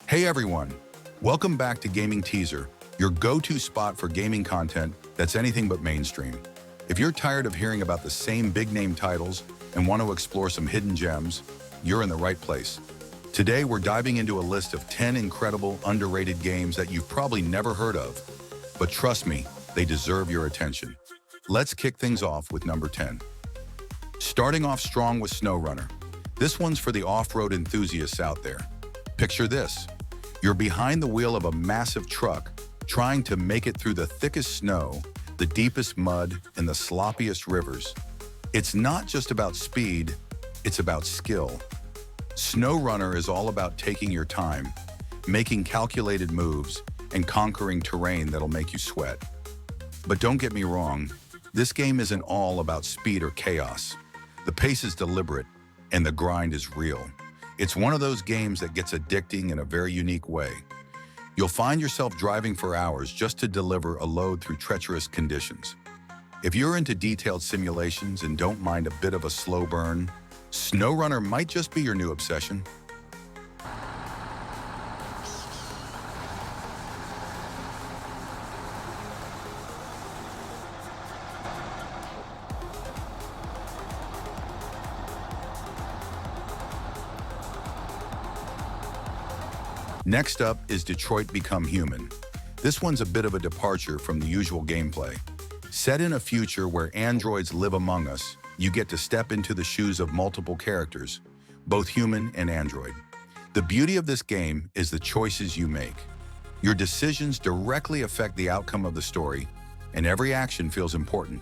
Hey everyone, welcome back to Gaming Teaser, your go-to spot for gaming content that's anything but mainstream. If you're tired of hearing about the same big-name titles and want to explore some hidden gems, you're in the right place. Today we're diving into a list of 10 incredible, underrated games that you've probably never heard of. But trust me, they deserve your attention. Let's kick things off with number 10. Starting off strong with SnowRunner. This one's for the off-road enthusiasts out there. Picture this. You're behind the wheel of a massive truck, trying to make it through the thickest snow, the deepest mud, and the sloppiest rivers. It's not just about speed, it's about skill. SnowRunner is all about taking your time, making calculated moves, and conquering terrain that'll make you sweat. But don't get me wrong, this game isn't all about speed or chaos. The pace is deliberate, and the grind is real. It's one of those games that gets addicting in a very unique way. You'll find yourself driving for hours just to deliver a load through treacherous conditions. If you're into detailed simulations and don't mind a bit of a slow burn, SnowRunner might just be your new obsession. Next up is Detroit Become Human. This one's a bit of a departure from the usual gameplay. Set in a future where androids live among us, you get to step into the shoes of multiple characters, both human and android. The beauty of this game is the choices you make. Your decisions directly affect the outcome of the story, and every action feels important.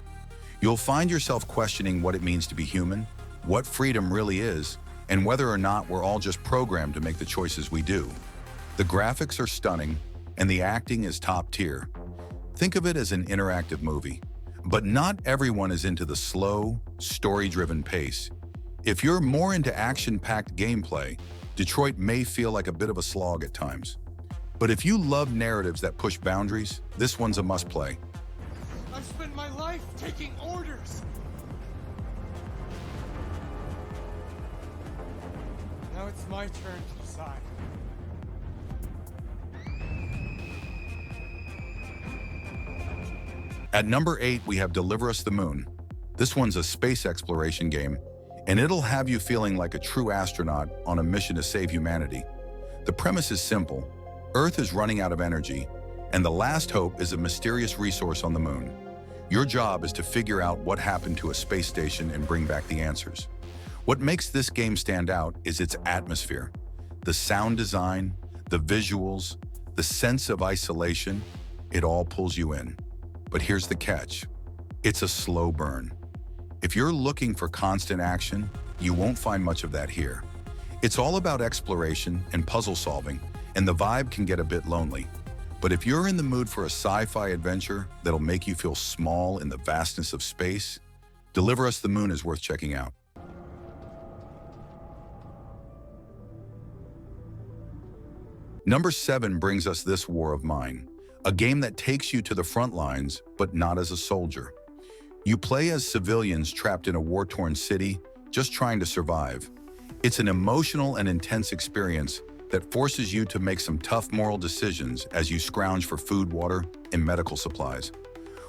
You'll find yourself questioning what it means to be human, what freedom really is, and whether or not we're all just programmed to make the choices we do. The graphics are stunning, and the acting is top tier. Think of it as an interactive movie. But not everyone is into the slow, story-driven pace. If you're more into action-packed gameplay, Detroit may feel like a bit of a slog at times. But if you love narratives that push boundaries, this one's a must-play. I've spent my life taking orders. Now it's my turn to decide. At number 8, we have Deliver Us the Moon. This one's a space exploration game, and it'll have you feeling like a true astronaut on a mission to save humanity. The premise is simple. Earth is running out of energy, and the last hope is a mysterious resource on the moon. Your job is to figure out what happened to a space station and bring back the answers. What makes this game stand out is its atmosphere. The sound design, the visuals, the sense of isolation, it all pulls you in. But here's the catch. It's a slow burn. If you're looking for constant action, you won't find much of that here. It's all about exploration and puzzle solving, and the vibe can get a bit lonely. But if you're in the mood for a sci-fi adventure that'll make you feel small in the vastness of space, Deliver Us the Moon is worth checking out. Number 7 brings us This War of Mine. A game that takes you to the front lines, but not as a soldier. You play as civilians trapped in a war-torn city, just trying to survive. It's an emotional and intense experience that forces you to make some tough moral decisions as you scrounge for food, water, and medical supplies.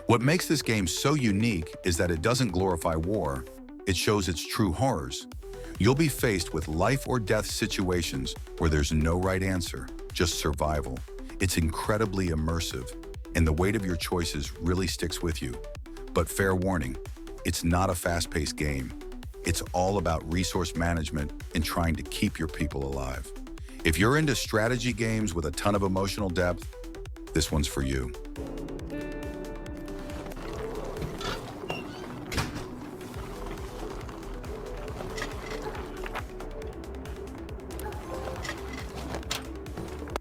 What makes this game so unique is that it doesn't glorify war, it shows its true horrors. You'll be faced with life or death situations where there's no right answer, just survival. It's incredibly immersive, and the weight of your choices really sticks with you. But fair warning, it's not a fast-paced game. It's all about resource management and trying to keep your people alive. If you're into strategy games with a ton of emotional depth, this one's for you.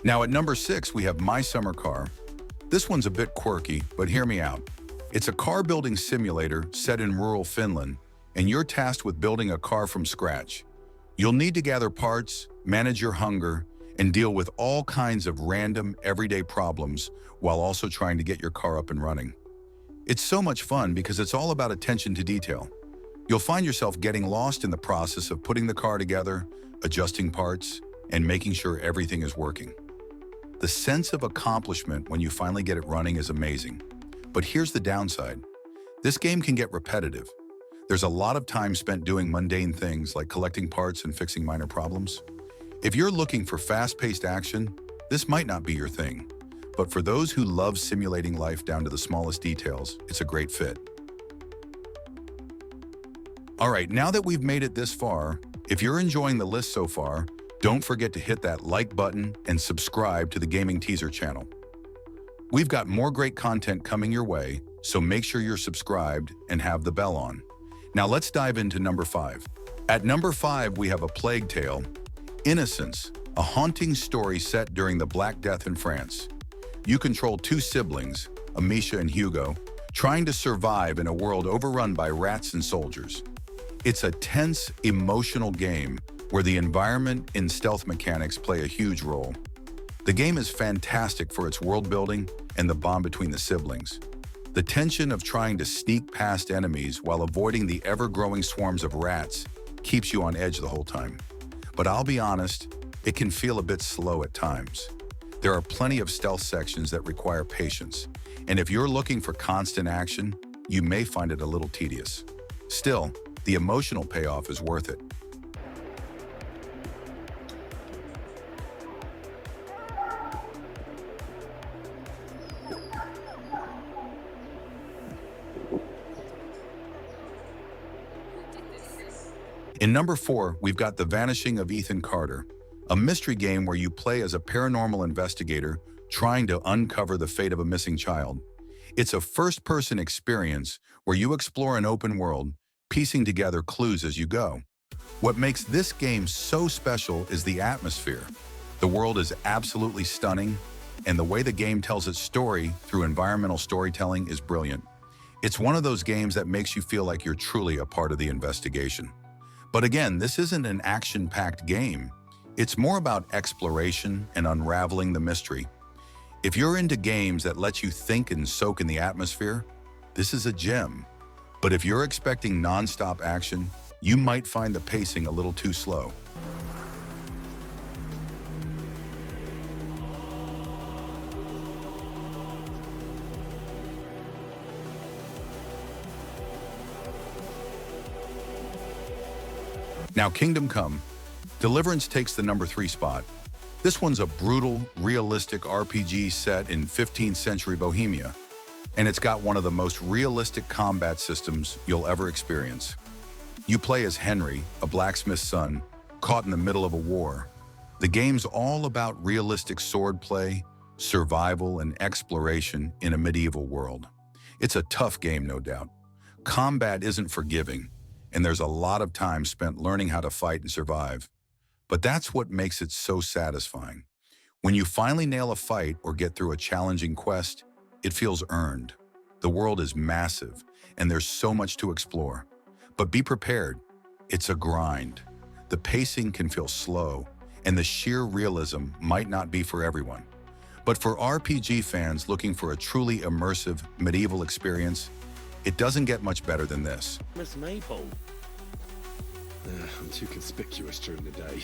Now at number 6, we have My Summer Car. This one's a bit quirky, but hear me out. It's a car building simulator set in rural Finland, and you're tasked with building a car from scratch. You'll need to gather parts, manage your hunger, and deal with all kinds of random, everyday problems while also trying to get your car up and running. It's so much fun because it's all about attention to detail. You'll find yourself getting lost in the process of putting the car together, adjusting parts, and making sure everything is working. The sense of accomplishment when you finally get it running is amazing. But here's the downside. This game can get repetitive. There's a lot of time spent doing mundane things like collecting parts and fixing minor problems. If you're looking for fast-paced action, this might not be your thing. But for those who love simulating life down to the smallest details, it's a great fit. All right, now that we've made it this far, if you're enjoying the list so far, don't forget to hit that like button and subscribe to the Gaming Teaser channel. We've got more great content coming your way, so make sure you're subscribed and have the bell on. Now let's dive into number 5. At number 5, we have a plague tale, Innocence, a haunting story set during the Black Death in France. You control 2 siblings, Amisha and Hugo, trying to survive in a world overrun by rats and soldiers. It's a tense, emotional game where the environment and stealth mechanics play a huge role. The game is fantastic for its world building and the bond between the siblings. The tension of trying to sneak past enemies while avoiding the ever-growing swarms of rats keeps you on edge the whole time. But I'll be honest, it can feel a bit slow at times. There are plenty of stealth sections that require patience, and if you're looking for constant action, you may find it a little tedious. Still, the emotional payoff is worth it. In number 4, we've got The Vanishing of Ethan Carter, a mystery game where you play as a paranormal investigator trying to uncover the fate of a missing child. It's a first-person experience where you explore an open world, piecing together clues as you go. What makes this game so special is the atmosphere. The world is absolutely stunning, and the way the game tells its story through environmental storytelling is brilliant. It's one of those games that makes you feel like you're truly a part of the investigation. But again, this isn't an action-packed game. It's more about exploration and unraveling the mystery. If you're into games that let you think and soak in the atmosphere, this is a gem. But if you're expecting non-stop action, you might find the pacing a little too slow. Now, Kingdom Come, Deliverance takes the number 3 spot. This one's a brutal, realistic RPG set in 15th century Bohemia, and it's got one of the most realistic combat systems you'll ever experience. You play as Henry, a blacksmith's son, caught in the middle of a war. The game's all about realistic swordplay, survival, and exploration in a medieval world. It's a tough game, no doubt. Combat isn't forgiving, and there's a lot of time spent learning how to fight and survive. But that's what makes it so satisfying. When you finally nail a fight or get through a challenging quest, it feels earned. The world is massive, and there's so much to explore. But be prepared, it's a grind. The pacing can feel slow, and the sheer realism might not be for everyone. But for RPG fans looking for a truly immersive medieval experience, it doesn't get much better than this. Miss Maple. I'm too conspicuous during the day.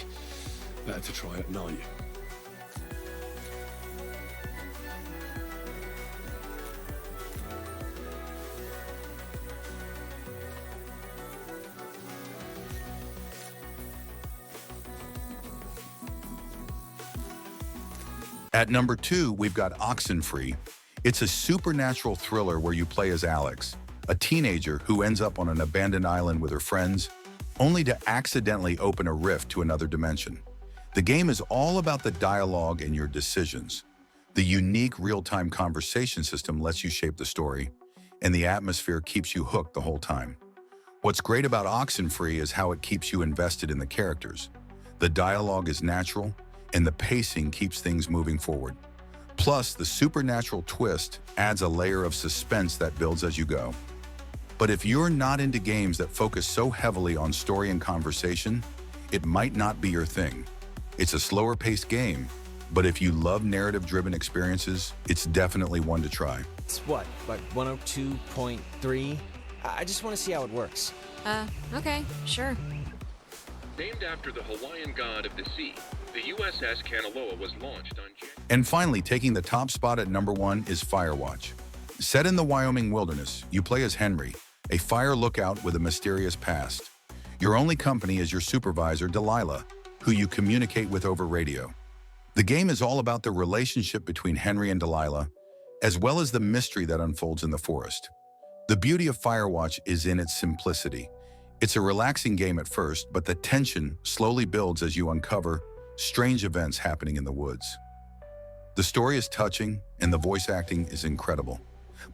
Better to try at night. At number 2, we've got Oxenfree. It's a supernatural thriller where you play as Alex, a teenager who ends up on an abandoned island with her friends, only to accidentally open a rift to another dimension. The game is all about the dialogue and your decisions. The unique real-time conversation system lets you shape the story, and the atmosphere keeps you hooked the whole time. What's great about Oxenfree is how it keeps you invested in the characters. The dialogue is natural, and the pacing keeps things moving forward. Plus, the supernatural twist adds a layer of suspense that builds as you go. But if you're not into games that focus so heavily on story and conversation, it might not be your thing. It's a slower-paced game, but if you love narrative-driven experiences, it's definitely one to try. It's what, like 102.3? I just want to see how it works. Okay, sure. Named after the Hawaiian god of the sea, the USS Kanaloa was launched on January. And finally, taking the top spot at number 1 is Firewatch. Set in the Wyoming wilderness, you play as Henry, a fire lookout with a mysterious past. Your only company is your supervisor, Delilah, who you communicate with over radio. The game is all about the relationship between Henry and Delilah, as well as the mystery that unfolds in the forest. The beauty of Firewatch is in its simplicity. It's a relaxing game at first, but the tension slowly builds as you uncover strange events happening in the woods. The story is touching, and the voice acting is incredible.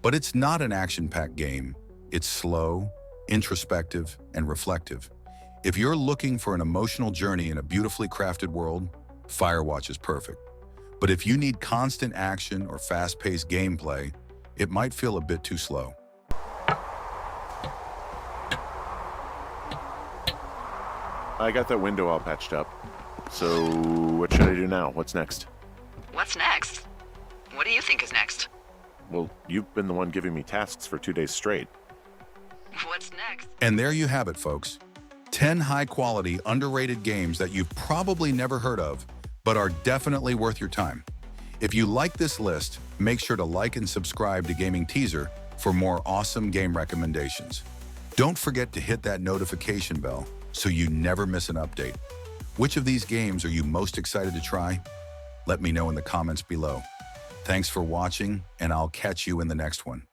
But it's not an action-packed game. It's slow, introspective, and reflective. If you're looking for an emotional journey in a beautifully crafted world, Firewatch is perfect. But if you need constant action or fast-paced gameplay, it might feel a bit too slow. I got that window all patched up. So, what should I do now? What's next? What's next? What do you think is next? Well, you've been the one giving me tasks for 2 days straight. What's next? And there you have it, folks. 10 high-quality, underrated games that you've probably never heard of, but are definitely worth your time. If you like this list, make sure to like and subscribe to Gaming Teaser for more awesome game recommendations. Don't forget to hit that notification bell so you never miss an update. Which of these games are you most excited to try? Let me know in the comments below. Thanks for watching, and I'll catch you in the next one.